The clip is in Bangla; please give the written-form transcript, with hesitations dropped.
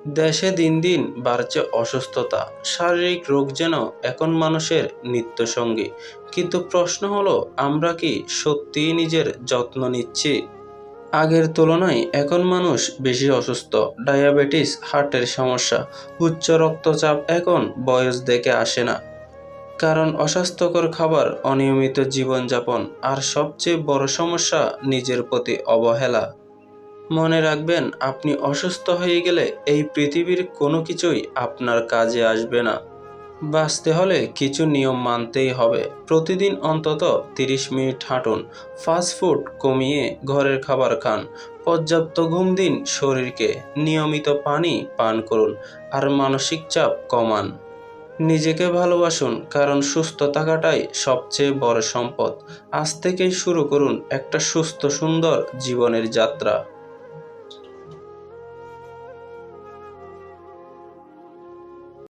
দেশে দিন দিন বাড়ছে অসুস্থতা, শারীরিক রোগ যেন এখন মানুষের নিত্যসঙ্গী। কিন্তু প্রশ্ন হলো, আমরা কি সত্যিই নিজের যত্ন নিচ্ছি? আগের তুলনায় এখন মানুষ বেশি অসুস্থ। ডায়াবেটিস, হার্টের সমস্যা, উচ্চ রক্তচাপ এখন বয়স দেখে আসে না। কারণ অস্বাস্থ্যকর খাবার, অনিয়মিত জীবনযাপন, আর সবচেয়ে বড় সমস্যা নিজের প্রতি অবহেলা। মনে রাখবেন, আপনি অসুস্থ হয়ে গেলে এই পৃথিবীর কোনো কিছুই আপনার কাজে আসবে না। বাঁচতে হলে কিছু নিয়ম মানতেই হবে। প্রতিদিন অন্তত 30 মিনিট হাঁটুন, ফাস্টফুড কমিয়ে ঘরের খাবার খান, পর্যাপ্ত ঘুম দিন শরীরকে, নিয়মিত পানি পান করুন, আর মানসিক চাপ কমান। নিজেকে ভালোবাসুন, কারণ সুস্থ থাকাটাই সবচেয়ে বড় সম্পদ। আজ থেকেই শুরু করুন একটা সুস্থ সুন্দর জীবনের যাত্রা।